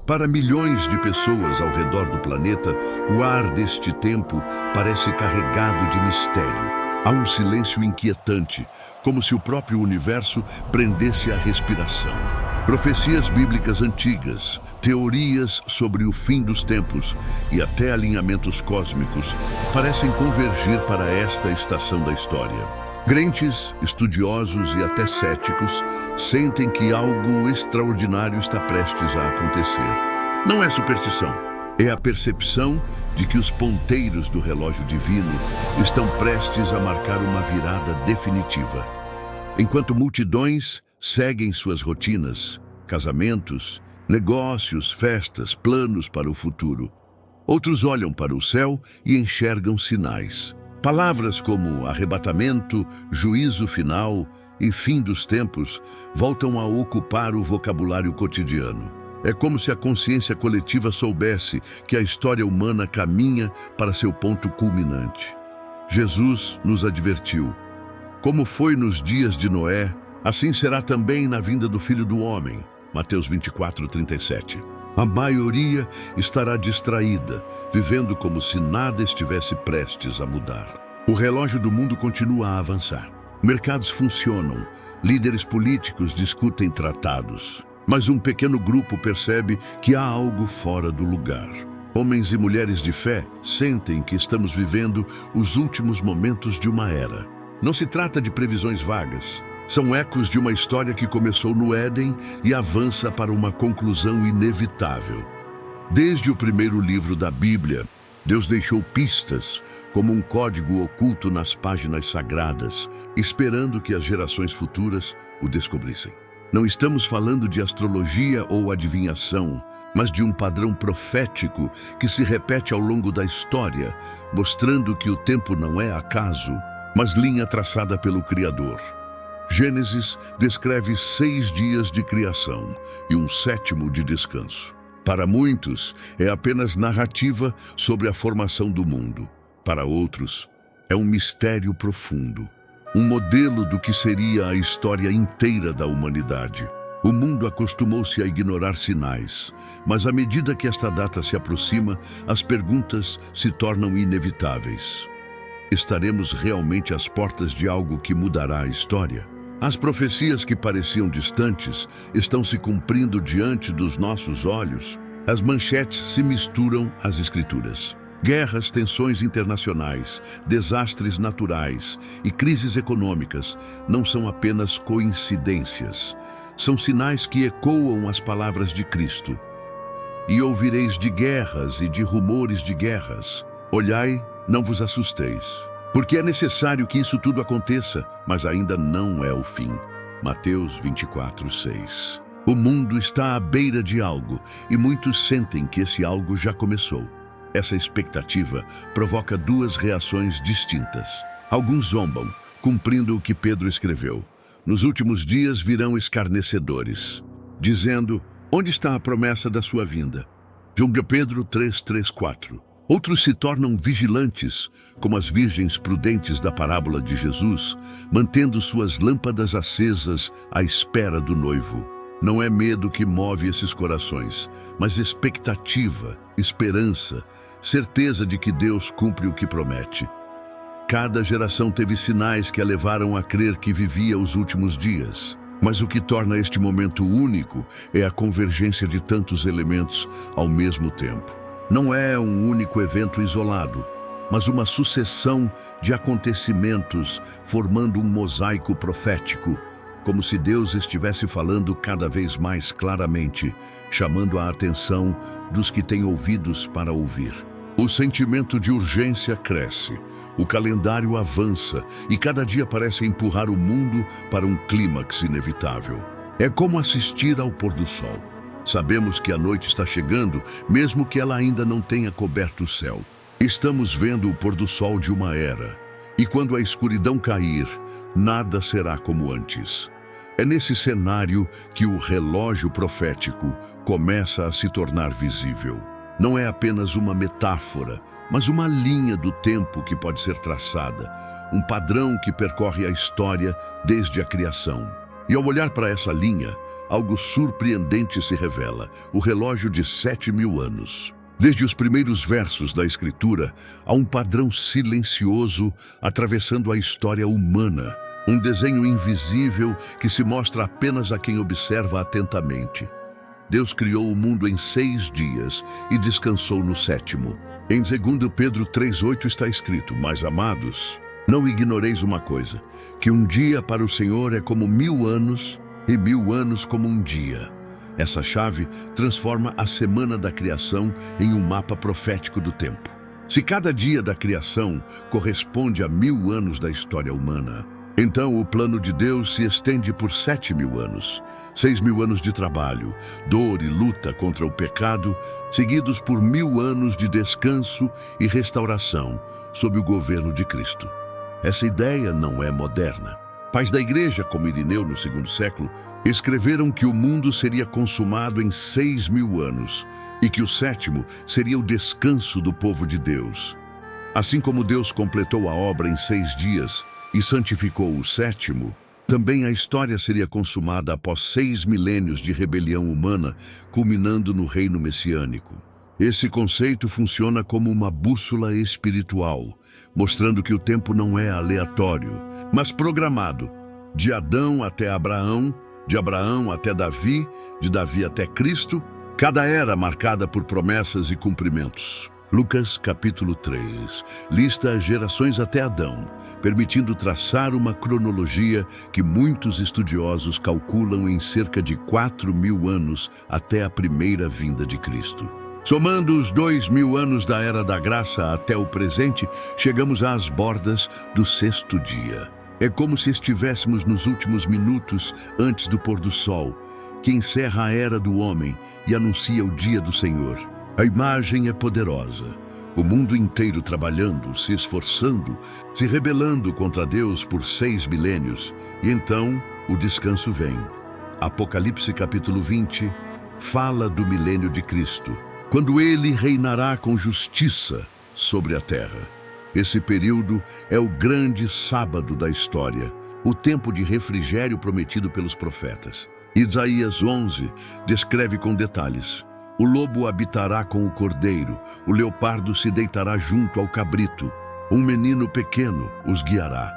Para milhões de pessoas ao redor do planeta, o ar deste tempo parece carregado de mistério. Há um silêncio inquietante, como se o próprio universo prendesse a respiração. Profecias bíblicas antigas, teorias sobre o fim dos tempos e até alinhamentos cósmicos parecem convergir para esta estação da história. Crentes, estudiosos e até céticos sentem que algo extraordinário está prestes a acontecer. Não é superstição, é a percepção de que os ponteiros do relógio divino estão prestes a marcar uma virada definitiva. Enquanto multidões seguem suas rotinas, casamentos, negócios, festas, planos para o futuro, outros olham para o céu e enxergam sinais. Palavras como arrebatamento, juízo final e fim dos tempos voltam a ocupar o vocabulário cotidiano. É como se a consciência coletiva soubesse que a história humana caminha para seu ponto culminante. Jesus nos advertiu: como foi nos dias de Noé, assim será também na vinda do Filho do Homem. Mateus 24:37. A maioria estará distraída, vivendo como se nada estivesse prestes a mudar. O relógio do mundo continua a avançar. Mercados funcionam, líderes políticos discutem tratados. Mas um pequeno grupo percebe que há algo fora do lugar. Homens e mulheres de fé sentem que estamos vivendo os últimos momentos de uma era. Não se trata de previsões vagas. São ecos de uma história que começou no Éden e avança para uma conclusão inevitável. Desde o primeiro livro da Bíblia, Deus deixou pistas, como um código oculto nas páginas sagradas, esperando que as gerações futuras o descobrissem. Não estamos falando de astrologia ou adivinhação, mas de um padrão profético que se repete ao longo da história, mostrando que o tempo não é acaso, mas linha traçada pelo Criador. Gênesis descreve 6 dias de criação e um 7º de descanso. Para muitos, é apenas narrativa sobre a formação do mundo. Para outros, é um mistério profundo. Um modelo do que seria a história inteira da humanidade. O mundo acostumou-se a ignorar sinais, mas à medida que esta data se aproxima, as perguntas se tornam inevitáveis. Estaremos realmente às portas de algo que mudará a história? As profecias que pareciam distantes estão se cumprindo diante dos nossos olhos. As manchetes se misturam às escrituras. Guerras, tensões internacionais, desastres naturais e crises econômicas não são apenas coincidências. São sinais que ecoam as palavras de Cristo. E ouvireis de guerras e de rumores de guerras. Olhai, não vos assusteis. Porque é necessário que isso tudo aconteça, mas ainda não é o fim. Mateus 24:6. O mundo está à beira de algo e muitos sentem que esse algo já começou. Essa expectativa provoca 2 reações distintas. Alguns zombam, cumprindo o que Pedro escreveu. Nos últimos dias virão escarnecedores, dizendo: onde está a promessa da sua vinda? 1 Pedro 3:4. Outros se tornam vigilantes, como as virgens prudentes da parábola de Jesus, mantendo suas lâmpadas acesas à espera do noivo. Não é medo que move esses corações, mas expectativa, esperança, certeza de que Deus cumpre o que promete. Cada geração teve sinais que a levaram a crer que vivia os últimos dias. Mas o que torna este momento único é a convergência de tantos elementos ao mesmo tempo. Não é um único evento isolado, mas uma sucessão de acontecimentos formando um mosaico profético, como se Deus estivesse falando cada vez mais claramente, chamando a atenção dos que têm ouvidos para ouvir. O sentimento de urgência cresce, o calendário avança e cada dia parece empurrar o mundo para um clímax inevitável. É como assistir ao pôr do sol. Sabemos que a noite está chegando, mesmo que ela ainda não tenha coberto o céu. Estamos vendo o pôr do sol de uma era. E quando a escuridão cair, nada será como antes. É nesse cenário que o relógio profético começa a se tornar visível. Não é apenas uma metáfora, mas uma linha do tempo que pode ser traçada, um padrão que percorre a história desde a criação. E ao olhar para essa linha, algo surpreendente se revela: o relógio de 7.000 anos. Desde os primeiros versos da Escritura, há um padrão silencioso atravessando a história humana, um desenho invisível que se mostra apenas a quem observa atentamente. Deus criou o mundo em 6 dias e descansou no 7º. Em 2 Pedro 3,8 está escrito: Mas, amados, não ignoreis uma coisa, que um dia para o Senhor é como 1000 anos, e 1000 anos como um dia. Essa chave transforma a semana da criação em um mapa profético do tempo. Se cada dia da criação corresponde a 1000 anos da história humana, então o plano de Deus se estende por 7.000 anos. 6.000 anos de trabalho, dor e luta contra o pecado, seguidos por 1000 anos de descanso e restauração sob o governo de Cristo. Essa ideia não é moderna. Pais da igreja, como Irineu no 2º século, escreveram que o mundo seria consumado em 6.000 anos e que o 7º seria o descanso do povo de Deus. Assim como Deus completou a obra em 6 dias e santificou o 7º, também a história seria consumada após 6 milênios de rebelião humana, culminando no reino messiânico. Esse conceito funciona como uma bússola espiritual, mostrando que o tempo não é aleatório, mas programado. De Adão até Abraão, de Abraão até Davi, de Davi até Cristo, cada era marcada por promessas e cumprimentos. Lucas capítulo 3 lista as gerações até Adão, permitindo traçar uma cronologia que muitos estudiosos calculam em cerca de 4.000 anos até a primeira vinda de Cristo. Somando os 2.000 anos da Era da Graça até o presente, chegamos às bordas do 6º dia. É como se estivéssemos nos últimos minutos antes do pôr do sol, que encerra a Era do Homem e anuncia o Dia do Senhor. A imagem é poderosa. O mundo inteiro trabalhando, se esforçando, se rebelando contra Deus por 6 milênios. E então o descanso vem. Apocalipse capítulo 20 fala do milênio de Cristo, quando ele reinará com justiça sobre a terra. Esse período é o grande sábado da história, o tempo de refrigério prometido pelos profetas. Isaías 11 descreve com detalhes: o lobo habitará com o cordeiro, o leopardo se deitará junto ao cabrito, um menino pequeno os guiará.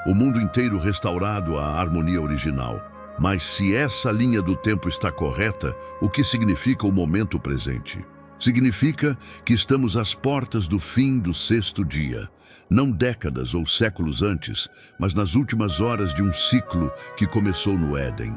O mundo inteiro restaurado à harmonia original. Mas se essa linha do tempo está correta, o que significa o momento presente? Significa que estamos às portas do fim do 6º dia, não décadas ou séculos antes, mas nas últimas horas de um ciclo que começou no Éden.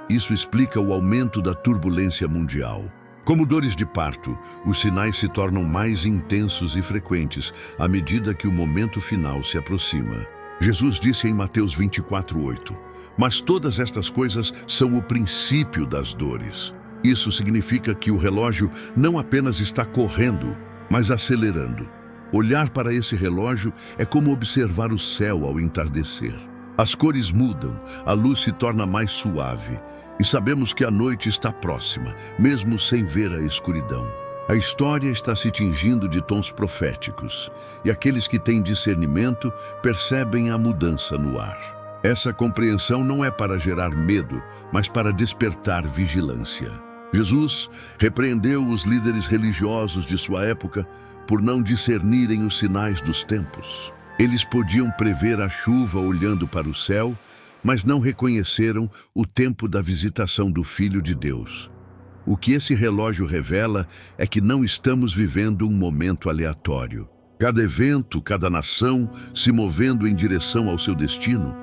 Isso explica o aumento da turbulência mundial. Como dores de parto, os sinais se tornam mais intensos e frequentes à medida que o momento final se aproxima. Jesus disse em Mateus 24:8, mas todas estas coisas são o princípio das dores. Isso significa que o relógio não apenas está correndo, mas acelerando. Olhar para esse relógio é como observar o céu ao entardecer. As cores mudam, a luz se torna mais suave, e sabemos que a noite está próxima, mesmo sem ver a escuridão. A história está se tingindo de tons proféticos, e aqueles que têm discernimento percebem a mudança no ar. Essa compreensão não é para gerar medo, mas para despertar vigilância. Jesus repreendeu os líderes religiosos de sua época por não discernirem os sinais dos tempos. Eles podiam prever a chuva olhando para o céu, mas não reconheceram o tempo da visitação do Filho de Deus. O que esse relógio revela é que não estamos vivendo um momento aleatório. Cada evento, cada nação se movendo em direção ao seu destino,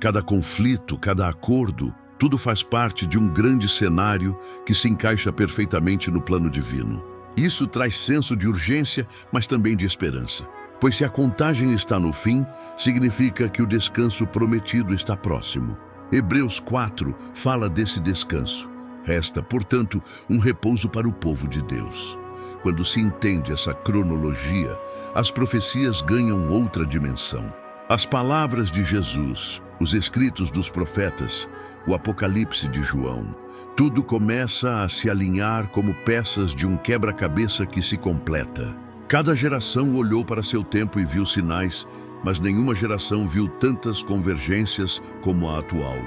cada conflito, cada acordo, tudo faz parte de um grande cenário que se encaixa perfeitamente no plano divino. Isso traz senso de urgência, mas também de esperança. Pois se a contagem está no fim, significa que o descanso prometido está próximo. Hebreus 4 fala desse descanso. Resta, portanto, um repouso para o povo de Deus. Quando se entende essa cronologia, as profecias ganham outra dimensão. As palavras de Jesus, os escritos dos profetas, o Apocalipse de João, tudo começa a se alinhar como peças de um quebra-cabeça que se completa. Cada geração olhou para seu tempo e viu sinais, mas nenhuma geração viu tantas convergências como a atual.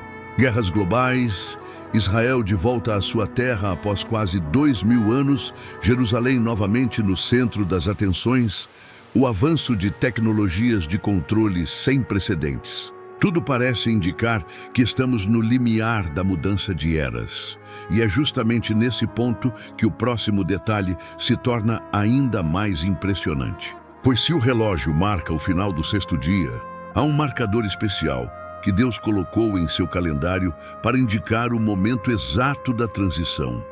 Guerras globais, Israel de volta à sua terra após quase 2000 anos, Jerusalém novamente no centro das atenções, o avanço de tecnologias de controle sem precedentes. Tudo parece indicar que estamos no limiar da mudança de eras. E é justamente nesse ponto que o próximo detalhe se torna ainda mais impressionante. Pois se o relógio marca o final do sexto dia, há um marcador especial que Deus colocou em seu calendário para indicar o momento exato da transição.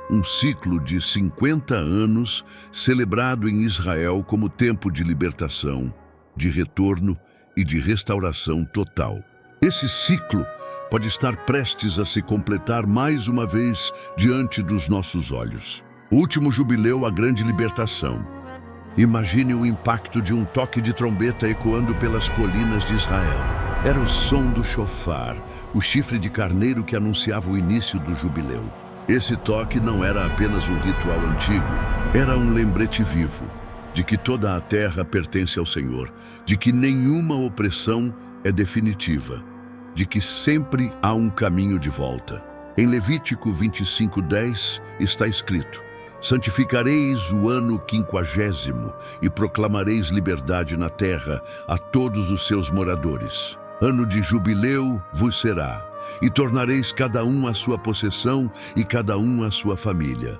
Um ciclo de 50 anos celebrado em Israel como tempo de libertação, de retorno e de restauração total. Esse ciclo pode estar prestes a se completar mais uma vez diante dos nossos olhos. O último jubileu, a grande libertação. Imagine o impacto de um toque de trombeta ecoando pelas colinas de Israel. Era o som do chofar, o chifre de carneiro que anunciava o início do jubileu. Esse toque não era apenas um ritual antigo, era um lembrete vivo de que toda a terra pertence ao Senhor, de que nenhuma opressão é definitiva, de que sempre há um caminho de volta. Em Levítico 25:10 está escrito: santificareis o ano 50º e proclamareis liberdade na terra a todos os seus moradores. Ano de jubileu vos será, e tornareis cada um a sua possessão e cada um a sua família.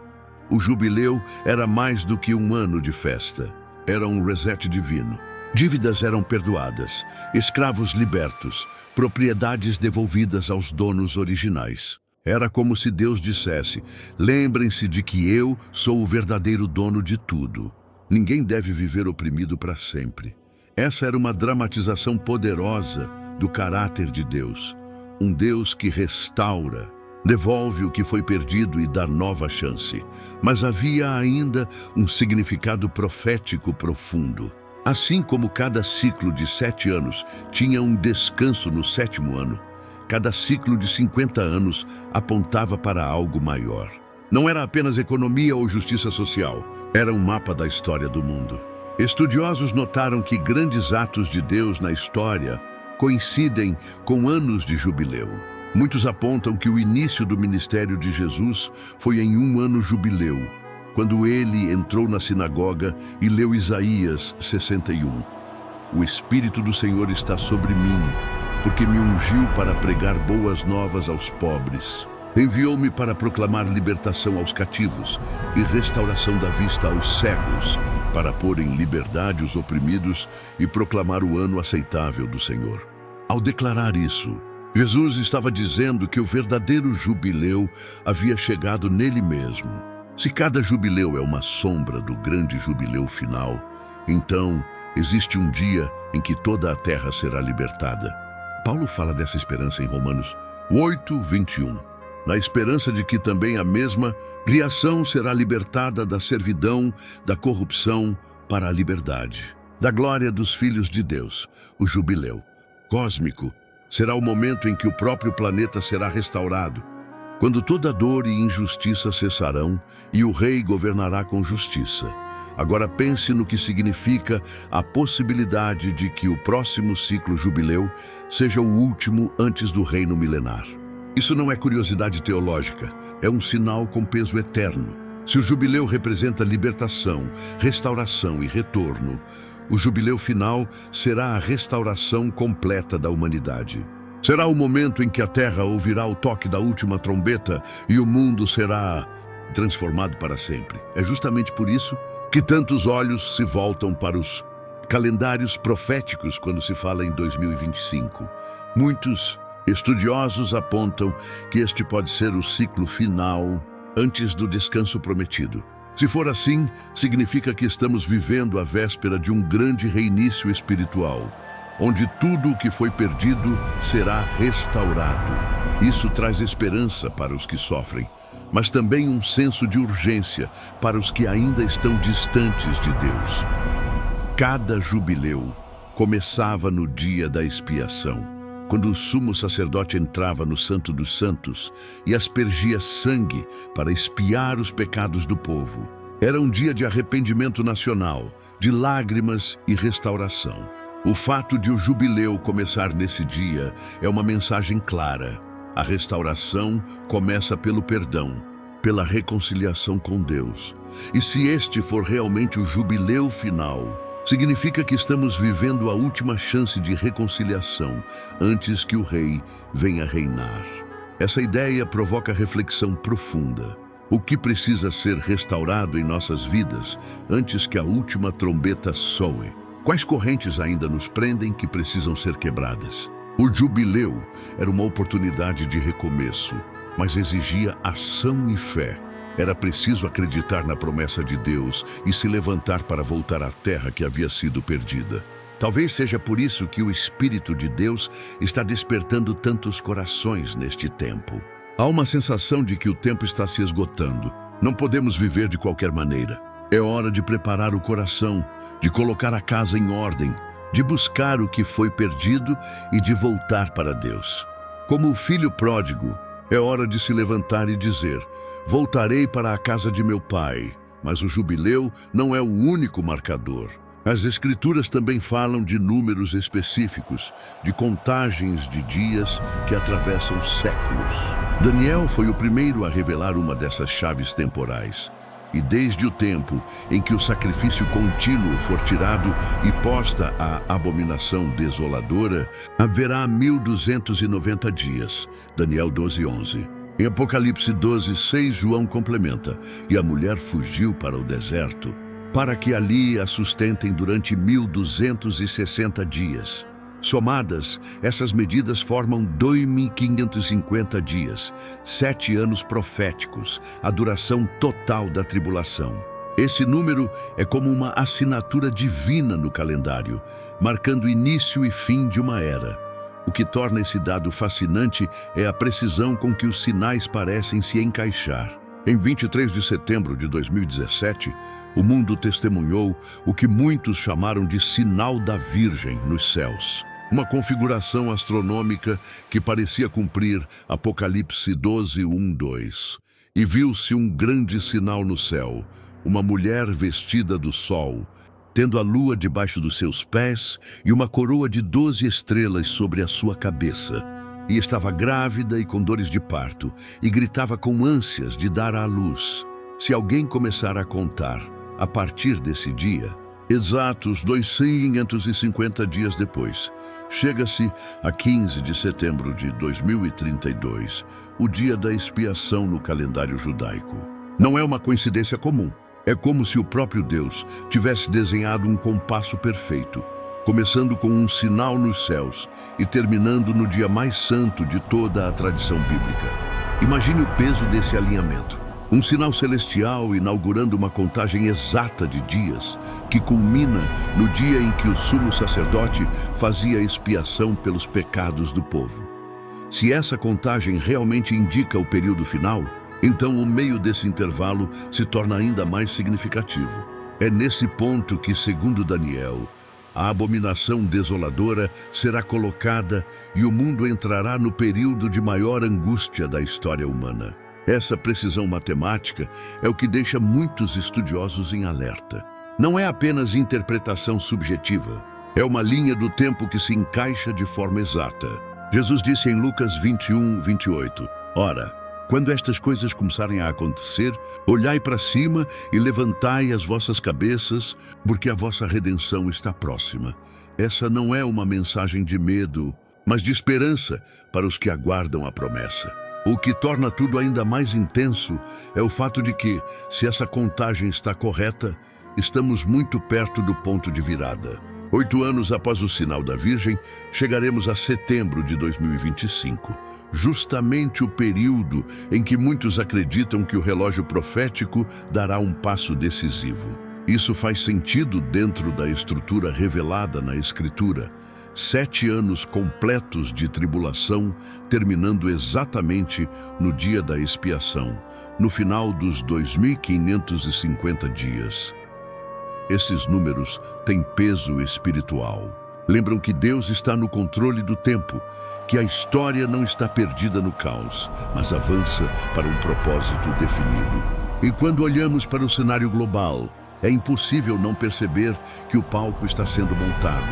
O jubileu era mais do que um ano de festa. Era um reset divino. Dívidas eram perdoadas, escravos libertos, propriedades devolvidas aos donos originais. Era como se Deus dissesse: lembrem-se de que eu sou o verdadeiro dono de tudo. Ninguém deve viver oprimido para sempre. Essa era uma dramatização poderosa do caráter de Deus. Um Deus que restaura, devolve o que foi perdido e dá nova chance. Mas havia ainda um significado profético profundo. Assim como cada ciclo de 7 anos tinha um descanso no 7º ano, cada ciclo de 50 anos apontava para algo maior. Não era apenas economia ou justiça social, era um mapa da história do mundo. Estudiosos notaram que grandes atos de Deus na história coincidem com anos de jubileu. Muitos apontam que o início do ministério de Jesus foi em um ano jubileu, quando ele entrou na sinagoga e leu Isaías 61. O Espírito do Senhor está sobre mim, porque me ungiu para pregar boas novas aos pobres. Enviou-me para proclamar libertação aos cativos e restauração da vista aos cegos, para pôr em liberdade os oprimidos e proclamar o ano aceitável do Senhor. Ao declarar isso, Jesus estava dizendo que o verdadeiro jubileu havia chegado nele mesmo. Se cada jubileu é uma sombra do grande jubileu final, então existe um dia em que toda a terra será libertada. Paulo fala dessa esperança em Romanos 8:21, na esperança de que também a mesma criação será libertada da servidão, da corrupção, para a liberdade, da glória dos filhos de Deus. O jubileu cósmico será o momento em que o próprio planeta será restaurado, quando toda dor e injustiça cessarão e o rei governará com justiça. Agora pense no que significa a possibilidade de que o próximo ciclo jubileu seja o último antes do reino milenar. Isso não é curiosidade teológica, é um sinal com peso eterno. Se o jubileu representa libertação, restauração e retorno, o jubileu final será a restauração completa da humanidade. Será o momento em que a terra ouvirá o toque da última trombeta e o mundo será transformado para sempre. É justamente por isso que tantos olhos se voltam para os calendários proféticos quando se fala em 2025. Muitos estudiosos apontam que este pode ser o ciclo final antes do descanso prometido. Se for assim, significa que estamos vivendo a véspera de um grande reinício espiritual, onde tudo o que foi perdido será restaurado. Isso traz esperança para os que sofrem, mas também um senso de urgência para os que ainda estão distantes de Deus. Cada jubileu começava no dia da expiação, quando o sumo sacerdote entrava no Santo dos Santos e aspergia sangue para expiar os pecados do povo. Era um dia de arrependimento nacional, de lágrimas e restauração. O fato de o jubileu começar nesse dia é uma mensagem clara. A restauração começa pelo perdão, pela reconciliação com Deus. E se este for realmente o jubileu final, significa que estamos vivendo a última chance de reconciliação antes que o rei venha reinar. Essa ideia provoca reflexão profunda. O que precisa ser restaurado em nossas vidas antes que a última trombeta soe? Quais correntes ainda nos prendem que precisam ser quebradas? O jubileu era uma oportunidade de recomeço, mas exigia ação e fé. Era preciso acreditar na promessa de Deus e se levantar para voltar à terra que havia sido perdida. Talvez seja por isso que o Espírito de Deus está despertando tantos corações neste tempo. Há uma sensação de que o tempo está se esgotando. Não podemos viver de qualquer maneira. É hora de preparar o coração, de colocar a casa em ordem, de buscar o que foi perdido e de voltar para Deus. Como o filho pródigo, é hora de se levantar e dizer: voltarei para a casa de meu pai. Mas o jubileu não é o único marcador. As Escrituras também falam de números específicos, de contagens de dias que atravessam séculos. Daniel foi o primeiro a revelar uma dessas chaves temporais. E desde o tempo em que o sacrifício contínuo for tirado e posta a abominação desoladora, haverá 1290 dias. Daniel 12:11. Em Apocalipse 12:6, João complementa: e a mulher fugiu para o deserto, para que ali a sustentem durante 1260 dias. Somadas, essas medidas formam 2550 dias, 7 anos proféticos, a duração total da tribulação. Esse número é como uma assinatura divina no calendário, marcando início e fim de uma era. O que torna esse dado fascinante é a precisão com que os sinais parecem se encaixar. Em 23 de setembro de 2017, o mundo testemunhou o que muitos chamaram de sinal da Virgem nos céus. Uma configuração astronômica que parecia cumprir Apocalipse 12:1-2. E viu-se um grande sinal no céu, uma mulher vestida do sol, tendo a lua debaixo dos seus pés e uma coroa de 12 estrelas sobre a sua cabeça. E estava grávida e com dores de parto, e gritava com ânsias de dar à luz. Se alguém começar a contar, a partir desse dia, exatos 2550 dias depois, chega-se a 15 de setembro de 2032, o dia da expiação no calendário judaico. Não é uma coincidência comum. É como se o próprio Deus tivesse desenhado um compasso perfeito, começando com um sinal nos céus e terminando no dia mais santo de toda a tradição bíblica. Imagine o peso desse alinhamento. Um sinal celestial inaugurando uma contagem exata de dias, que culmina no dia em que o sumo sacerdote fazia expiação pelos pecados do povo. Se essa contagem realmente indica o período final, então o meio desse intervalo se torna ainda mais significativo. É nesse ponto que, segundo Daniel, a abominação desoladora será colocada e o mundo entrará no período de maior angústia da história humana. Essa precisão matemática é o que deixa muitos estudiosos em alerta. Não é apenas interpretação subjetiva, é uma linha do tempo que se encaixa de forma exata. Jesus disse em Lucas 21:28, ora, quando estas coisas começarem a acontecer, olhai para cima e levantai as vossas cabeças, porque a vossa redenção está próxima. Essa não é uma mensagem de medo, mas de esperança para os que aguardam a promessa. O que torna tudo ainda mais intenso é o fato de que, se essa contagem está correta, estamos muito perto do ponto de virada. 8 anos após o sinal da Virgem, chegaremos a setembro de 2025, justamente o período em que muitos acreditam que o relógio profético dará um passo decisivo. Isso faz sentido dentro da estrutura revelada na Escritura. 7 anos completos de tribulação, terminando exatamente no dia da expiação, no final dos 2550 dias. Esses números têm peso espiritual. Lembram que Deus está no controle do tempo, que a história não está perdida no caos, mas avança para um propósito definido. E quando olhamos para o cenário global, é impossível não perceber que o palco está sendo montado.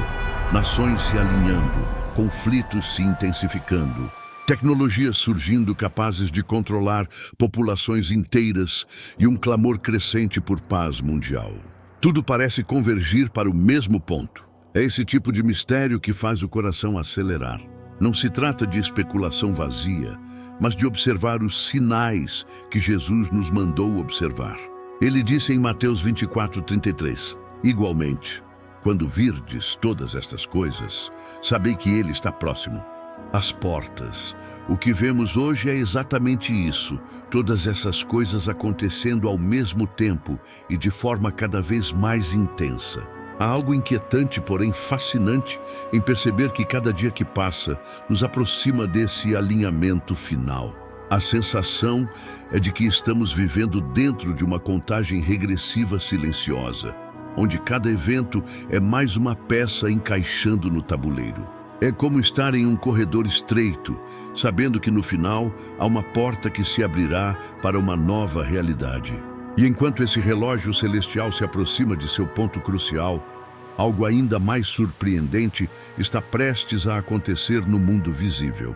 Nações se alinhando, conflitos se intensificando, Tecnologias surgindo capazes de controlar populações inteiras e um clamor crescente por paz mundial. Tudo parece convergir para o mesmo ponto. É esse tipo de mistério que faz o coração acelerar. Não se trata de especulação vazia, mas de observar os sinais que Jesus nos mandou observar. Ele disse em Mateus 24:33, igualmente, quando virdes todas estas coisas, sabei que ele está próximo, às portas. O que vemos hoje é exatamente isso, todas essas coisas acontecendo ao mesmo tempo e de forma cada vez mais intensa. Há algo inquietante, porém fascinante, em perceber que cada dia que passa nos aproxima desse alinhamento final. A sensação é de que estamos vivendo dentro de uma contagem regressiva silenciosa, onde cada evento é mais uma peça encaixando no tabuleiro. É como estar em um corredor estreito, sabendo que no final há uma porta que se abrirá para uma nova realidade. E enquanto esse relógio celestial se aproxima de seu ponto crucial, algo ainda mais surpreendente está prestes a acontecer no mundo visível.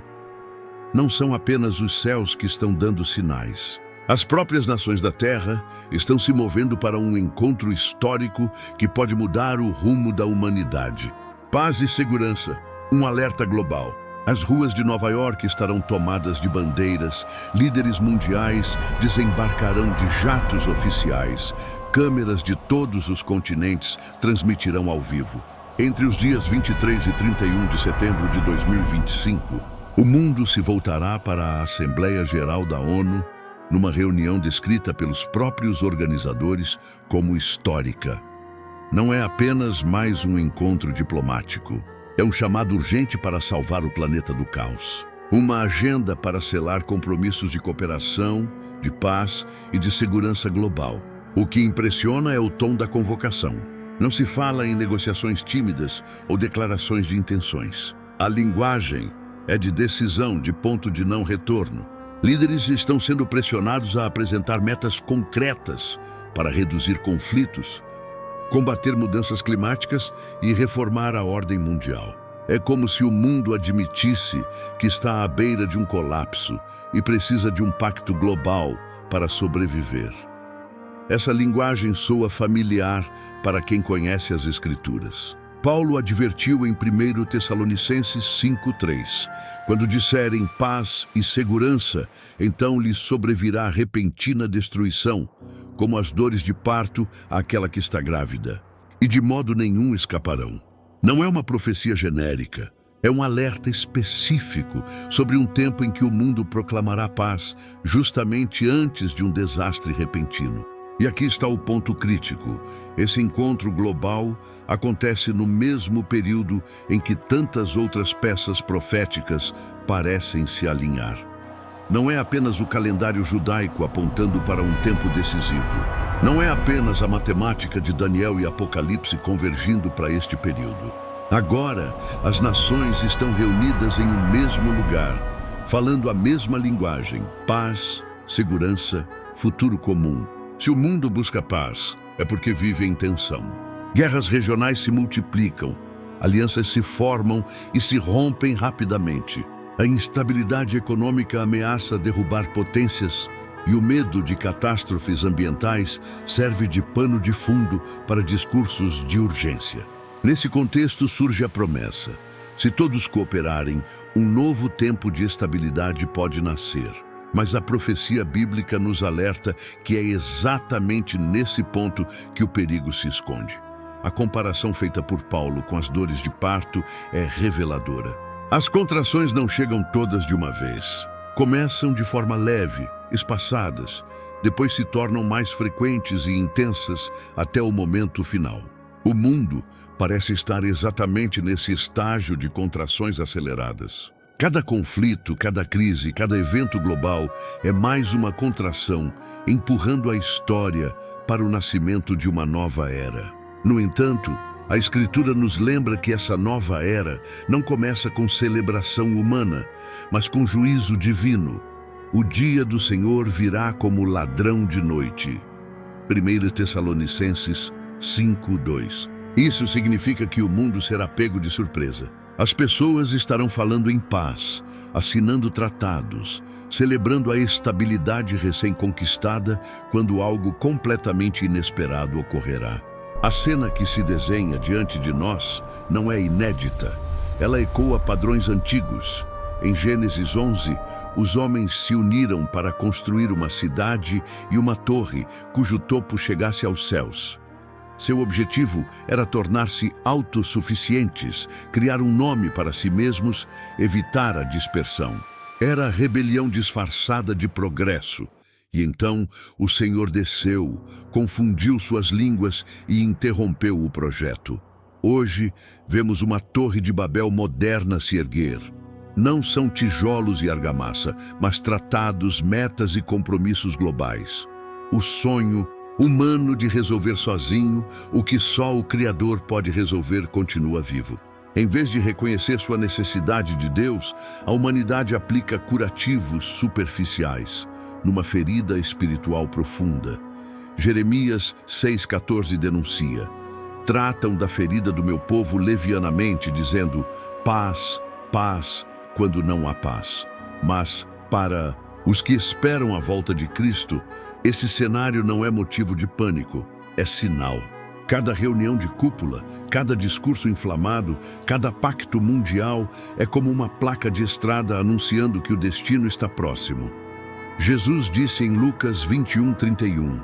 Não são apenas os céus que estão dando sinais. As próprias nações da Terra estão se movendo para um encontro histórico que pode mudar o rumo da humanidade. Paz e segurança, um alerta global. As ruas de Nova York estarão tomadas de bandeiras, líderes mundiais desembarcarão de jatos oficiais, câmeras de todos os continentes transmitirão ao vivo. Entre os dias 23 e 31 de setembro de 2025, o mundo se voltará para a Assembleia Geral da ONU, numa reunião descrita pelos próprios organizadores como histórica. Não é apenas mais um encontro diplomático. É um chamado urgente para salvar o planeta do caos. Uma agenda para selar compromissos de cooperação, de paz e de segurança global. O que impressiona é o tom da convocação. Não se fala em negociações tímidas ou declarações de intenções. A linguagem é de decisão, de ponto de não retorno. Líderes estão sendo pressionados a apresentar metas concretas para reduzir conflitos, combater mudanças climáticas e reformar a ordem mundial. É como se o mundo admitisse que está à beira de um colapso e precisa de um pacto global para sobreviver. Essa linguagem soa familiar para quem conhece as Escrituras. Paulo advertiu em 1 Tessalonicenses 5:3, quando disserem paz e segurança, então lhes sobrevirá repentina destruição, como as dores de parto àquela que está grávida, e de modo nenhum escaparão. Não é uma profecia genérica, é um alerta específico sobre um tempo em que o mundo proclamará paz, justamente antes de um desastre repentino. E aqui está o ponto crítico. Esse encontro global acontece no mesmo período em que tantas outras peças proféticas parecem se alinhar. Não é apenas o calendário judaico apontando para um tempo decisivo. Não é apenas a matemática de Daniel e Apocalipse convergindo para este período. Agora, as nações estão reunidas em um mesmo lugar, falando a mesma linguagem: paz, segurança, futuro comum. Se o mundo busca paz, é porque vive em tensão. Guerras regionais se multiplicam, alianças se formam e se rompem rapidamente. A instabilidade econômica ameaça derrubar potências e o medo de catástrofes ambientais serve de pano de fundo para discursos de urgência. Nesse contexto surge a promessa: se todos cooperarem, um novo tempo de estabilidade pode nascer. Mas a profecia bíblica nos alerta que é exatamente nesse ponto que o perigo se esconde. A comparação feita por Paulo com as dores de parto é reveladora. As contrações não chegam todas de uma vez. Começam de forma leve, espaçadas, depois se tornam mais frequentes e intensas até o momento final. O mundo parece estar exatamente nesse estágio de contrações aceleradas. Cada conflito, cada crise, cada evento global é mais uma contração, empurrando a história para o nascimento de uma nova era. No entanto, a Escritura nos lembra que essa nova era não começa com celebração humana, mas com juízo divino. O dia do Senhor virá como ladrão de noite. 1 Tessalonicenses 5:2. Isso significa que o mundo será pego de surpresa. As pessoas estarão falando em paz, assinando tratados, celebrando a estabilidade recém-conquistada quando algo completamente inesperado ocorrerá. A cena que se desenha diante de nós não é inédita. Ela ecoa padrões antigos. Em Gênesis 11, os homens se uniram para construir uma cidade e uma torre cujo topo chegasse aos céus. Seu objetivo era tornar-se autossuficientes, criar um nome para si mesmos, evitar a dispersão. Era a rebelião disfarçada de progresso. E então o Senhor desceu, confundiu suas línguas e interrompeu o projeto. Hoje, vemos uma torre de Babel moderna se erguer. Não são tijolos e argamassa, mas tratados, metas e compromissos globais. O sonho humano de resolver sozinho o que só o Criador pode resolver continua vivo. Em vez de reconhecer sua necessidade de Deus, a humanidade aplica curativos superficiais numa ferida espiritual profunda. Jeremias 6,14 denuncia: tratam da ferida do meu povo levianamente, dizendo paz, paz, quando não há paz. Mas, para os que esperam a volta de Cristo, esse cenário não é motivo de pânico, é sinal. Cada reunião de cúpula, cada discurso inflamado, cada pacto mundial é como uma placa de estrada anunciando que o destino está próximo. Jesus disse em Lucas 21:31,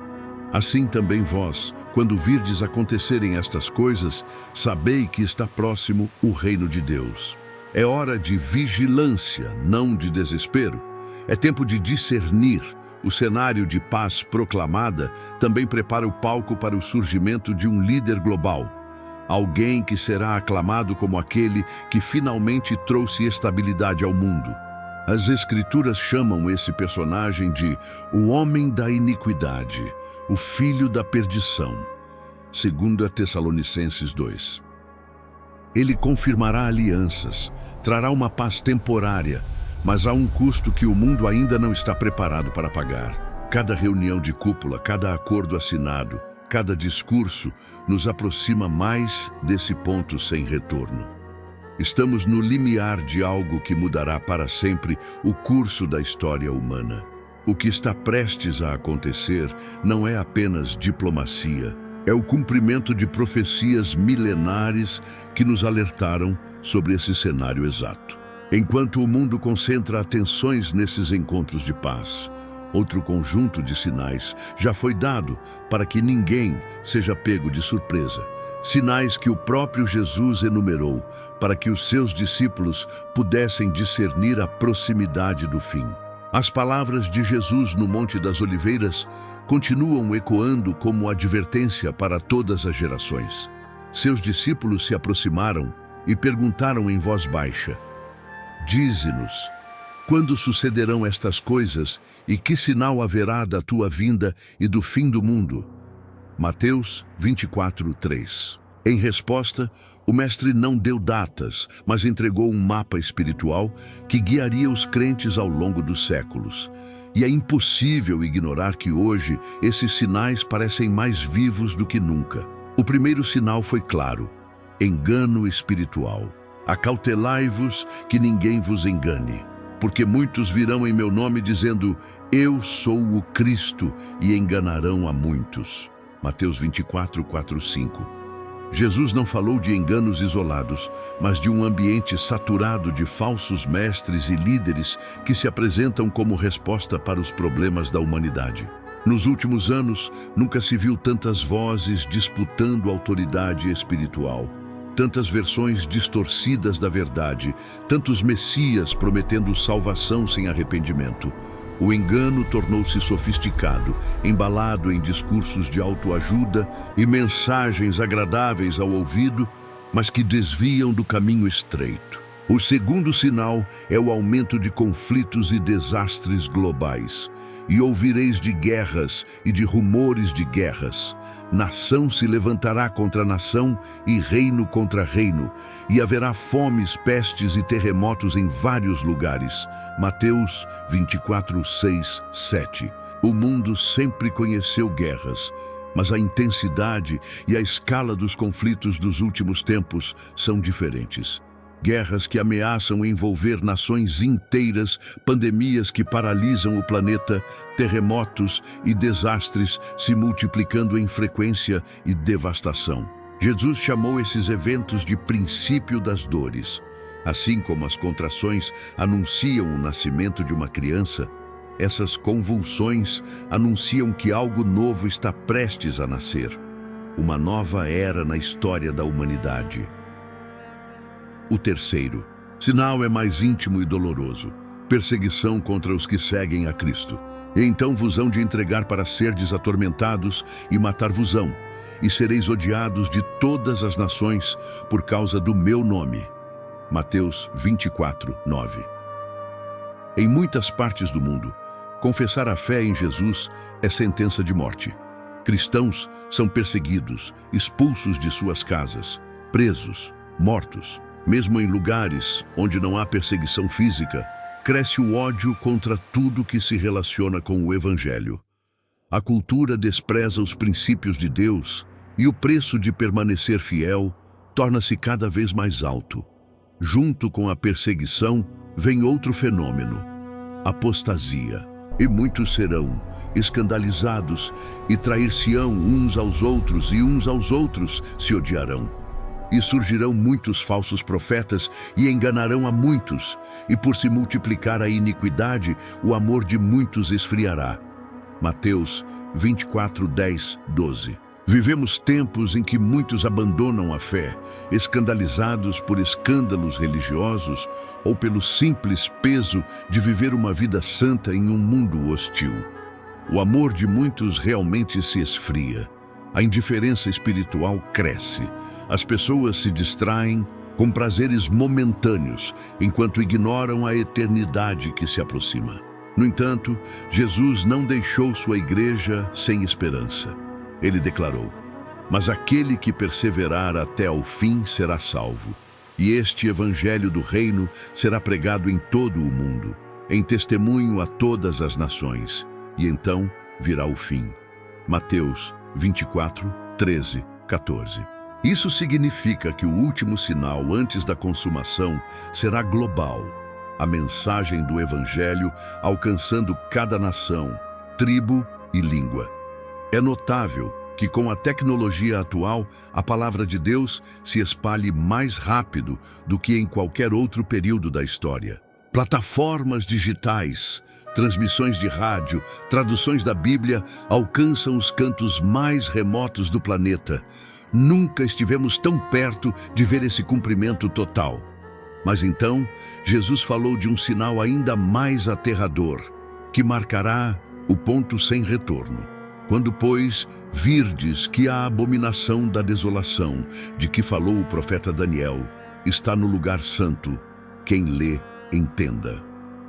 assim também vós, quando virdes acontecerem estas coisas, sabei que está próximo o reino de Deus. É hora de vigilância, não de desespero. É tempo de discernir. O cenário de paz proclamada também prepara o palco para o surgimento de um líder global. Alguém que será aclamado como aquele que finalmente trouxe estabilidade ao mundo. As Escrituras chamam esse personagem de o homem da iniquidade, o filho da perdição. 2 Tessalonicenses 2. Ele confirmará alianças, trará uma paz temporária, mas há um custo que o mundo ainda não está preparado para pagar. Cada reunião de cúpula, cada acordo assinado, cada discurso nos aproxima mais desse ponto sem retorno. Estamos no limiar de algo que mudará para sempre o curso da história humana. O que está prestes a acontecer não é apenas diplomacia, é o cumprimento de profecias milenares que nos alertaram sobre esse cenário exato. Enquanto o mundo concentra atenções nesses encontros de paz, outro conjunto de sinais já foi dado para que ninguém seja pego de surpresa. Sinais que o próprio Jesus enumerou para que os seus discípulos pudessem discernir a proximidade do fim. As palavras de Jesus no Monte das Oliveiras continuam ecoando como advertência para todas as gerações. Seus discípulos se aproximaram e perguntaram em voz baixa: dize-nos, quando sucederão estas coisas e que sinal haverá da tua vinda e do fim do mundo? Mateus 24:3. Em resposta, o mestre não deu datas, mas entregou um mapa espiritual que guiaria os crentes ao longo dos séculos. E é impossível ignorar que hoje esses sinais parecem mais vivos do que nunca. O primeiro sinal foi claro: engano espiritual. Acautelai-vos que ninguém vos engane, porque muitos virão em meu nome dizendo, eu sou o Cristo, e enganarão a muitos. Mateus 24:4-5. Jesus não falou de enganos isolados, mas de um ambiente saturado de falsos mestres e líderes que se apresentam como resposta para os problemas da humanidade. Nos últimos anos, nunca se viu tantas vozes disputando autoridade espiritual. Tantas versões distorcidas da verdade, tantos messias prometendo salvação sem arrependimento. O engano tornou-se sofisticado, embalado em discursos de autoajuda e mensagens agradáveis ao ouvido, mas que desviam do caminho estreito. O segundo sinal é o aumento de conflitos e desastres globais. E ouvireis de guerras e de rumores de guerras. Nação se levantará contra nação e reino contra reino, e haverá fomes, pestes e terremotos em vários lugares. Mateus 24:6-7. O mundo sempre conheceu guerras, mas a intensidade e a escala dos conflitos dos últimos tempos são diferentes. Guerras que ameaçam envolver nações inteiras, pandemias que paralisam o planeta, terremotos e desastres se multiplicando em frequência e devastação. Jesus chamou esses eventos de princípio das dores. Assim como as contrações anunciam o nascimento de uma criança, essas convulsões anunciam que algo novo está prestes a nascer. Uma nova era na história da humanidade. O terceiro sinal é mais íntimo e doloroso: perseguição contra os que seguem a Cristo. E então vos hão de entregar para serdes atormentados e matar-vos-ão, e sereis odiados de todas as nações por causa do meu nome. Mateus 24, 9. Em muitas partes do mundo, confessar a fé em Jesus é sentença de morte. Cristãos são perseguidos, expulsos de suas casas, presos, mortos. Mesmo em lugares onde não há perseguição física, cresce o ódio contra tudo que se relaciona com o Evangelho. A cultura despreza os princípios de Deus e o preço de permanecer fiel torna-se cada vez mais alto. Junto com a perseguição vem outro fenômeno: apostasia. E muitos serão escandalizados e trair-se-ão uns aos outros, e uns aos outros se odiarão. E surgirão muitos falsos profetas e enganarão a muitos, e por se multiplicar a iniquidade, o amor de muitos esfriará. Mateus 24, 10, 12. Vivemos tempos em que muitos abandonam a fé, escandalizados por escândalos religiosos ou pelo simples peso de viver uma vida santa em um mundo hostil. O amor de muitos realmente se esfria. A indiferença espiritual cresce. As pessoas se distraem com prazeres momentâneos, enquanto ignoram a eternidade que se aproxima. No entanto, Jesus não deixou sua igreja sem esperança. Ele declarou: "Mas aquele que perseverar até ao fim será salvo. E este evangelho do reino será pregado em todo o mundo, em testemunho a todas as nações, e então virá o fim." Mateus 24, 13, 14. Isso significa que o último sinal antes da consumação será global. A mensagem do Evangelho alcançando cada nação, tribo e língua. É notável que com a tecnologia atual, a palavra de Deus se espalhe mais rápido do que em qualquer outro período da história. Plataformas digitais, transmissões de rádio, traduções da Bíblia alcançam os cantos mais remotos do planeta. Nunca estivemos tão perto de ver esse cumprimento total. Mas então, Jesus falou de um sinal ainda mais aterrador, que marcará o ponto sem retorno. Quando, pois, virdes que a abominação da desolação, de que falou o profeta Daniel, está no lugar santo, quem lê, entenda.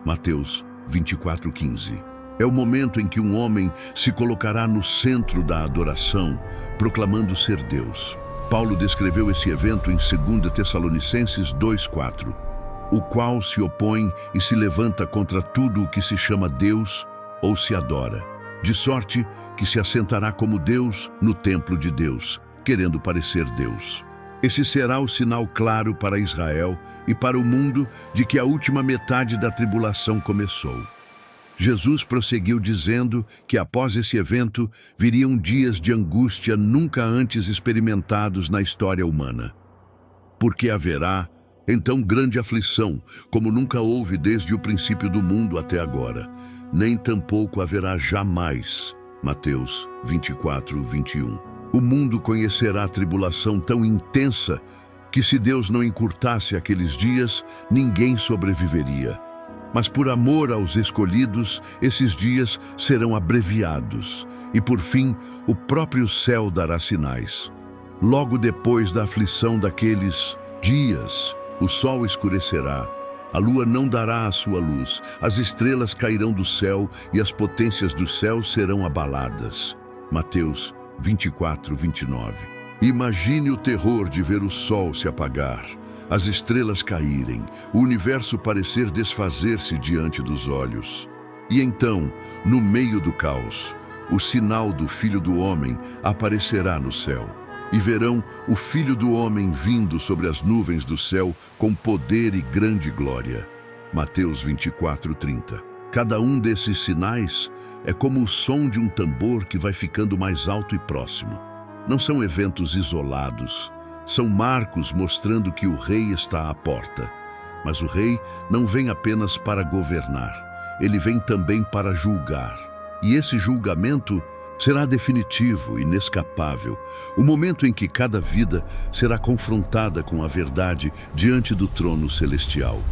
Mateus 24, 15. É o momento em que um homem se colocará no centro da adoração, proclamando ser Deus. Paulo descreveu esse evento em 2 Tessalonicenses 2:4, o qual se opõe e se levanta contra tudo o que se chama Deus ou se adora, de sorte que se assentará como Deus no templo de Deus, querendo parecer Deus. Esse será o sinal claro para Israel e para o mundo de que a última metade da tribulação começou. Jesus prosseguiu dizendo que após esse evento viriam dias de angústia nunca antes experimentados na história humana. Porque haverá, então, grande aflição, como nunca houve desde o princípio do mundo até agora, nem tampouco haverá jamais. Mateus 24, 21. O mundo conhecerá tribulação tão intensa que, se Deus não encurtasse aqueles dias, ninguém sobreviveria. Mas por amor aos escolhidos, esses dias serão abreviados, e por fim, o próprio céu dará sinais. Logo depois da aflição daqueles dias, o sol escurecerá, a lua não dará a sua luz, as estrelas cairão do céu e as potências do céu serão abaladas. Mateus 24, 29. Imagine o terror de ver o sol se apagar, as estrelas caírem, o universo parecer desfazer-se diante dos olhos. E então, no meio do caos, o sinal do Filho do Homem aparecerá no céu. e verão o Filho do Homem vindo sobre as nuvens do céu com poder e grande glória. Mateus 24:30. Cada um desses sinais é como o som de um tambor que vai ficando mais alto e próximo. Não são eventos isolados, são marcos mostrando que o rei está à porta. Mas o rei não vem apenas para governar, ele vem também para julgar. E esse julgamento será definitivo, inescapável, o momento em que cada vida será confrontada com a verdade diante do trono celestial.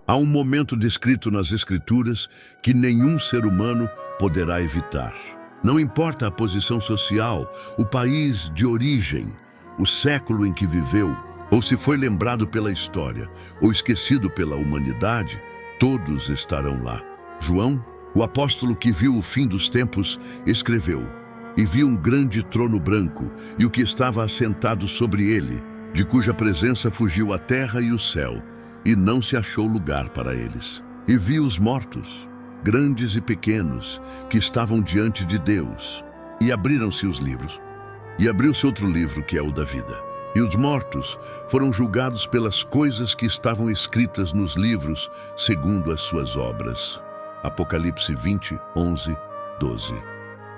Há um momento descrito nas Escrituras que nenhum ser humano poderá evitar. Não importa a posição social, o país de origem, o século em que viveu, ou se foi lembrado pela história, ou esquecido pela humanidade, todos estarão lá. João, o apóstolo que viu o fim dos tempos, escreveu: "E vi um grande trono branco, e o que estava assentado sobre ele, de cuja presença fugiu a terra e o céu, e não se achou lugar para eles. E vi os mortos, grandes e pequenos, que estavam diante de Deus, e abriram-se os livros. E abriu-se outro livro, que é o da vida. E os mortos foram julgados pelas coisas que estavam escritas nos livros, segundo as suas obras." Apocalipse 20, 11, 12.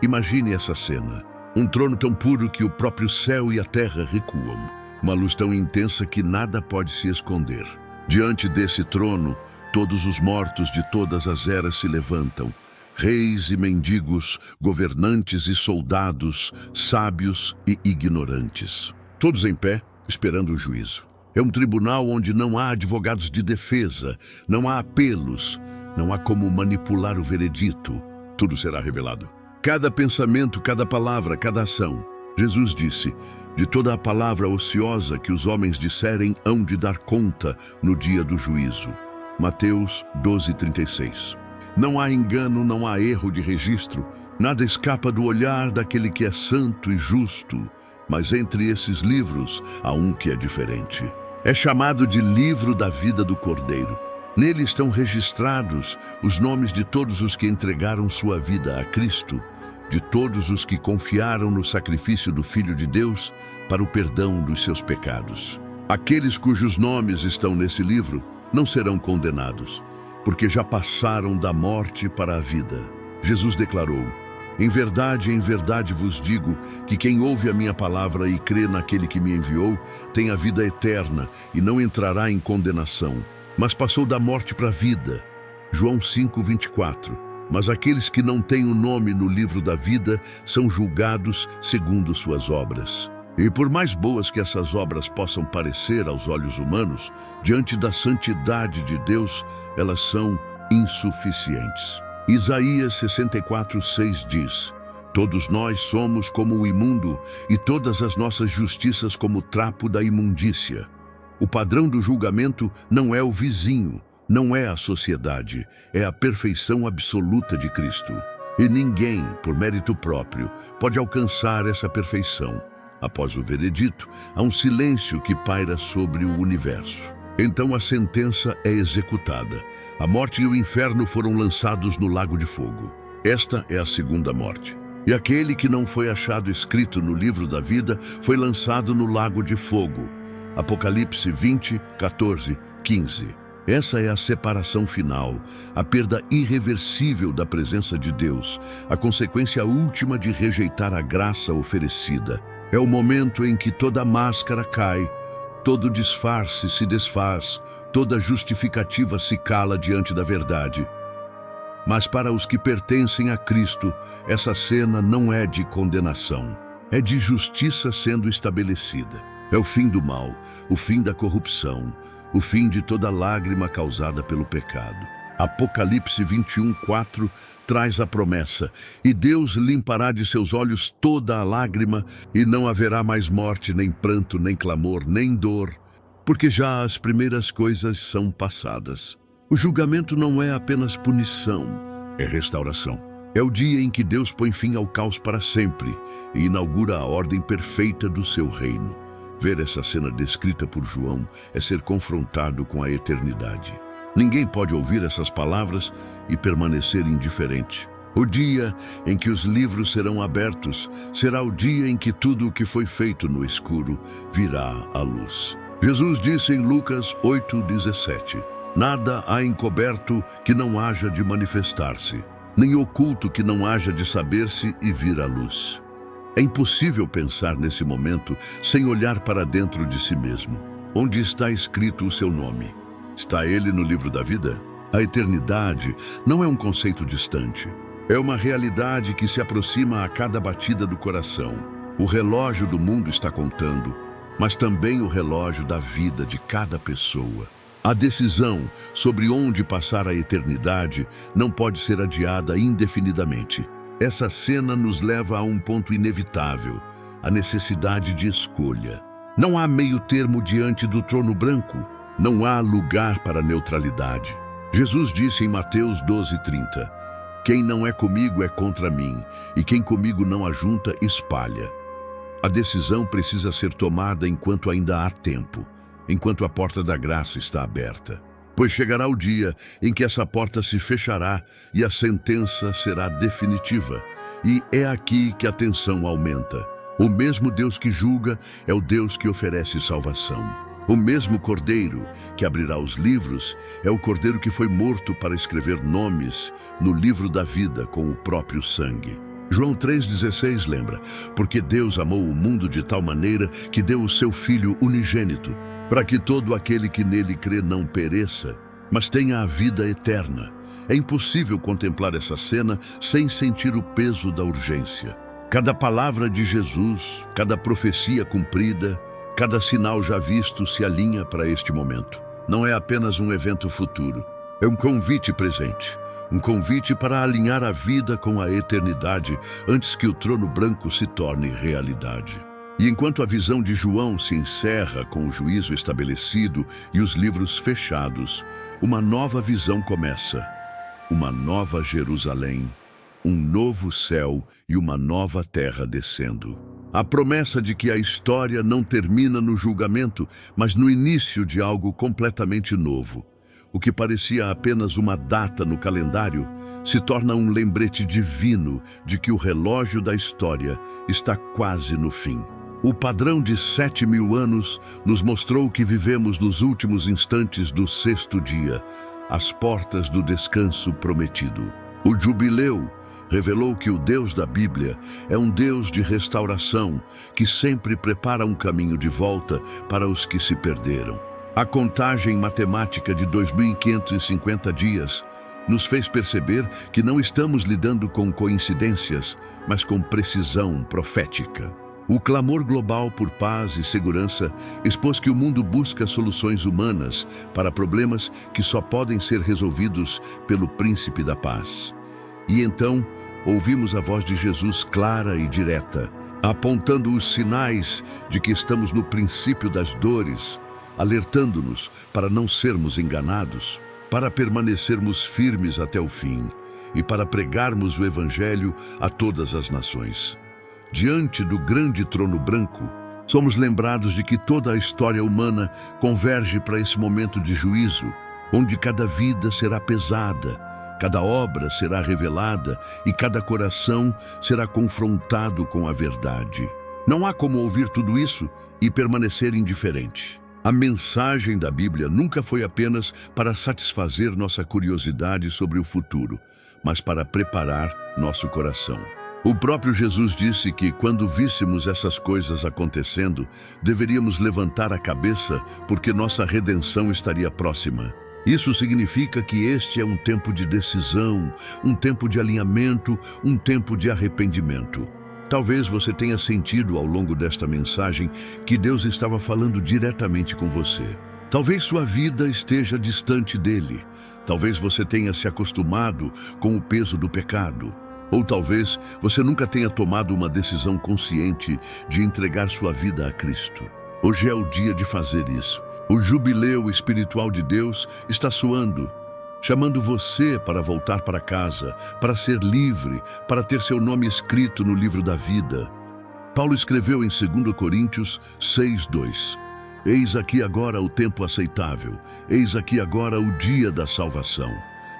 Imagine essa cena. Um trono tão puro que o próprio céu e a terra recuam. Uma luz tão intensa que nada pode se esconder. Diante desse trono, todos os mortos de todas as eras se levantam. Reis e mendigos, governantes e soldados, sábios e ignorantes. Todos em pé, esperando o juízo. É um tribunal onde não há advogados de defesa, não há apelos, não há como manipular o veredito. Tudo será revelado. Cada pensamento, cada palavra, cada ação. Jesus disse: "De toda a palavra ociosa que os homens disserem, hão de dar conta no dia do juízo." Mateus 12:36. Não há engano, não há erro de registro. Nada escapa do olhar daquele que é santo e justo. Mas entre esses livros há um que é diferente. É chamado de Livro da Vida do Cordeiro. Nele estão registrados os nomes de todos os que entregaram sua vida a Cristo, de todos os que confiaram no sacrifício do Filho de Deus para o perdão dos seus pecados. Aqueles cujos nomes estão nesse livro não serão condenados, porque já passaram da morte para a vida. Jesus declarou: em verdade vos digo que quem ouve a minha palavra e crê naquele que me enviou tem a vida eterna e não entrará em condenação, mas passou da morte para a vida." João 5:24. Mas aqueles que não têm o nome no livro da vida são julgados segundo suas obras. E por mais boas que essas obras possam parecer aos olhos humanos, diante da santidade de Deus, elas são insuficientes. Isaías 64:6 diz: "Todos nós somos como o imundo, e todas as nossas justiças como o trapo da imundícia." O padrão do julgamento não é o vizinho, não é a sociedade, é a perfeição absoluta de Cristo. E ninguém, por mérito próprio, pode alcançar essa perfeição. Após o veredito, há um silêncio que paira sobre o universo. Então a sentença é executada. A morte e o inferno foram lançados no lago de fogo. Esta é a segunda morte. E aquele que não foi achado escrito no livro da vida foi lançado no lago de fogo. Apocalipse 20, 14, 15. Essa é a separação final, a perda irreversível da presença de Deus, a consequência última de rejeitar a graça oferecida. É o momento em que toda máscara cai, todo disfarce se desfaz, toda justificativa se cala diante da verdade. Mas para os que pertencem a Cristo, essa cena não é de condenação, é de justiça sendo estabelecida. É o fim do mal, o fim da corrupção, o fim de toda lágrima causada pelo pecado. Apocalipse 21:4 traz a promessa: "E Deus limpará de seus olhos toda a lágrima, e não haverá mais morte, nem pranto, nem clamor, nem dor, porque já as primeiras coisas são passadas." O julgamento não é apenas punição, é restauração. É o dia em que Deus põe fim ao caos para sempre e inaugura a ordem perfeita do seu reino. Ver essa cena descrita por João é ser confrontado com a eternidade. Ninguém pode ouvir essas palavras e permanecer indiferente. O dia em que os livros serão abertos será o dia em que tudo o que foi feito no escuro virá à luz. Jesus disse em Lucas 8,17: Nada há encoberto que não haja de manifestar-se, nem oculto que não haja de saber-se e vir à luz. É impossível pensar nesse momento sem olhar para dentro de si mesmo. Onde está escrito o seu nome? Está ele no livro da vida? A eternidade não é um conceito distante. É uma realidade que se aproxima a cada batida do coração. O relógio do mundo está contando, mas também o relógio da vida de cada pessoa. A decisão sobre onde passar a eternidade não pode ser adiada indefinidamente. Essa cena nos leva a um ponto inevitável, a necessidade de escolha. Não há meio termo diante do trono branco, não há lugar para neutralidade. Jesus disse em Mateus 12:30, Quem não é comigo é contra mim, e quem comigo não ajunta, espalha. A decisão precisa ser tomada enquanto ainda há tempo, enquanto a porta da graça está aberta. Pois chegará o dia em que essa porta se fechará e a sentença será definitiva. E é aqui que a tensão aumenta. O mesmo Deus que julga é o Deus que oferece salvação. O mesmo Cordeiro que abrirá os livros é o Cordeiro que foi morto para escrever nomes no livro da vida com o próprio sangue. João 3,16 lembra: Porque Deus amou o mundo de tal maneira que deu o seu Filho unigênito, para que todo aquele que nele crê não pereça, mas tenha a vida eterna. É impossível contemplar essa cena sem sentir o peso da urgência. Cada palavra de Jesus, cada profecia cumprida, cada sinal já visto se alinha para este momento. Não é apenas um evento futuro, é um convite presente. Um convite para alinhar a vida com a eternidade antes que o trono branco se torne realidade. E enquanto a visão de João se encerra com o juízo estabelecido e os livros fechados, uma nova visão começa. Uma nova Jerusalém, um novo céu e uma nova terra descendo. A promessa de que a história não termina no julgamento, mas no início de algo completamente novo. O que parecia apenas uma data no calendário se torna um lembrete divino de que o relógio da história está quase no fim. O padrão de 7.000 anos nos mostrou que vivemos nos últimos instantes do sexto dia, às portas do descanso prometido. O jubileu revelou que o Deus da Bíblia é um Deus de restauração, que sempre prepara um caminho de volta para os que se perderam. A contagem matemática de 2.550 dias nos fez perceber que não estamos lidando com coincidências, mas com precisão profética. O clamor global por paz e segurança expôs que o mundo busca soluções humanas para problemas que só podem ser resolvidos pelo Príncipe da Paz. E então, ouvimos a voz de Jesus clara e direta, apontando os sinais de que estamos no princípio das dores, alertando-nos para não sermos enganados, para permanecermos firmes até o fim e para pregarmos o Evangelho a todas as nações. Diante do grande trono branco, somos lembrados de que toda a história humana converge para esse momento de juízo, onde cada vida será pesada, cada obra será revelada e cada coração será confrontado com a verdade. Não há como ouvir tudo isso e permanecer indiferente. A mensagem da Bíblia nunca foi apenas para satisfazer nossa curiosidade sobre o futuro, mas para preparar nosso coração. O próprio Jesus disse que, quando víssemos essas coisas acontecendo, deveríamos levantar a cabeça porque nossa redenção estaria próxima. Isso significa que este é um tempo de decisão, um tempo de alinhamento, um tempo de arrependimento. Talvez você tenha sentido ao longo desta mensagem que Deus estava falando diretamente com você. Talvez sua vida esteja distante dele. Talvez você tenha se acostumado com o peso do pecado. Ou talvez você nunca tenha tomado uma decisão consciente de entregar sua vida a Cristo. Hoje é o dia de fazer isso. O jubileu espiritual de Deus está soando, chamando você para voltar para casa, para ser livre, para ter seu nome escrito no livro da vida. Paulo escreveu em 2 Coríntios 6:2. Eis aqui agora o tempo aceitável, eis aqui agora o dia da salvação.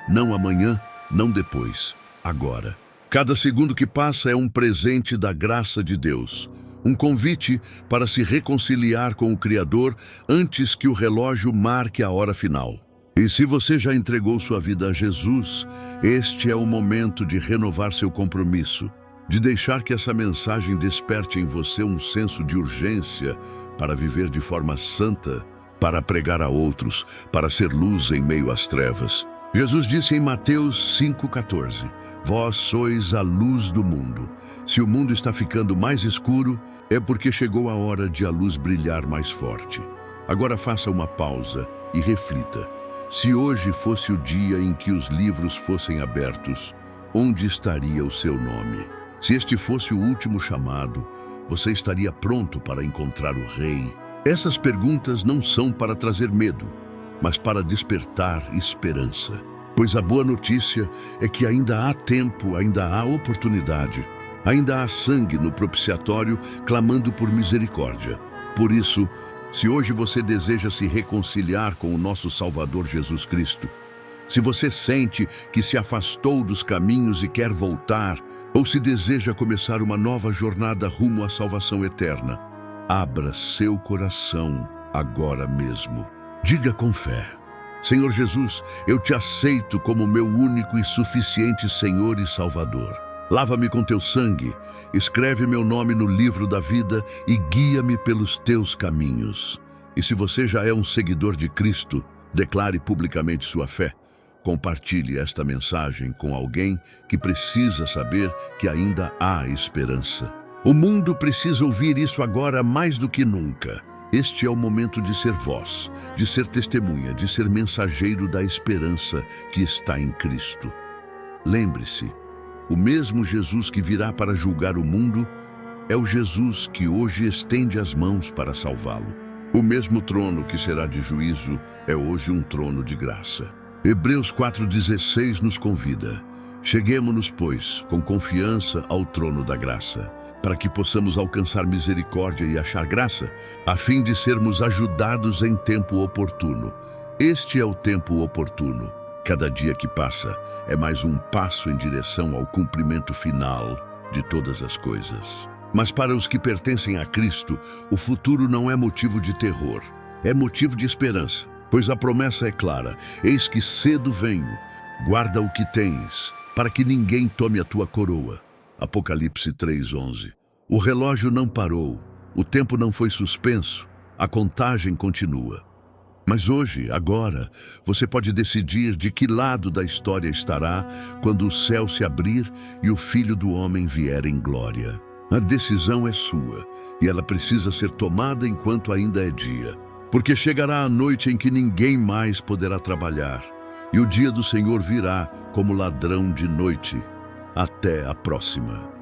Não amanhã, não depois. agora. Cada segundo que passa é um presente da graça de Deus, um convite para se reconciliar com o Criador antes que o relógio marque a hora final. E se você já entregou sua vida a Jesus, este é o momento de renovar seu compromisso, de deixar que essa mensagem desperte em você um senso de urgência para viver de forma santa, para pregar a outros, para ser luz em meio às trevas. Jesus disse em Mateus 5,14: Vós sois a luz do mundo. Se o mundo está ficando mais escuro, é porque chegou a hora de a luz brilhar mais forte. Agora faça uma pausa e reflita. Se hoje fosse o dia em que os livros fossem abertos, onde estaria o seu nome? Se este fosse o último chamado, você estaria pronto para encontrar o Rei? Essas perguntas não são para trazer medo, mas para despertar esperança. Pois a boa notícia é que ainda há tempo, ainda há oportunidade, ainda há sangue no propiciatório clamando por misericórdia. Por isso, se hoje você deseja se reconciliar com o nosso Salvador Jesus Cristo, se você sente que se afastou dos caminhos e quer voltar, ou se deseja começar uma nova jornada rumo à salvação eterna, abra seu coração agora mesmo. Diga com fé: Senhor Jesus, eu te aceito como meu único e suficiente Senhor e Salvador. Lava-me com teu sangue, escreve meu nome no livro da vida e guia-me pelos teus caminhos. E se você já é um seguidor de Cristo, declare publicamente sua fé. Compartilhe esta mensagem com alguém que precisa saber que ainda há esperança. O mundo precisa ouvir isso agora mais do que nunca. Este é o momento de ser voz, de ser testemunha, de ser mensageiro da esperança que está em Cristo. Lembre-se, o mesmo Jesus que virá para julgar o mundo é o Jesus que hoje estende as mãos para salvá-lo. O mesmo trono que será de juízo é hoje um trono de graça. Hebreus 4,16 nos convida: cheguemo-nos, pois, com confiança ao trono da graça, para que possamos alcançar misericórdia e achar graça, a fim de sermos ajudados em tempo oportuno. Este é o tempo oportuno. Cada dia que passa é mais um passo em direção ao cumprimento final de todas as coisas. Mas para os que pertencem a Cristo, o futuro não é motivo de terror, é motivo de esperança, pois a promessa é clara: eis que cedo venho, guarda o que tens, para que ninguém tome a tua coroa. Apocalipse 3:11. O relógio não parou, o tempo não foi suspenso, a contagem continua. Mas hoje, agora, você pode decidir de que lado da história estará quando o céu se abrir e o Filho do Homem vier em glória. A decisão é sua e ela precisa ser tomada enquanto ainda é dia, porque chegará a noite em que ninguém mais poderá trabalhar e o dia do Senhor virá como ladrão de noite. Até a próxima.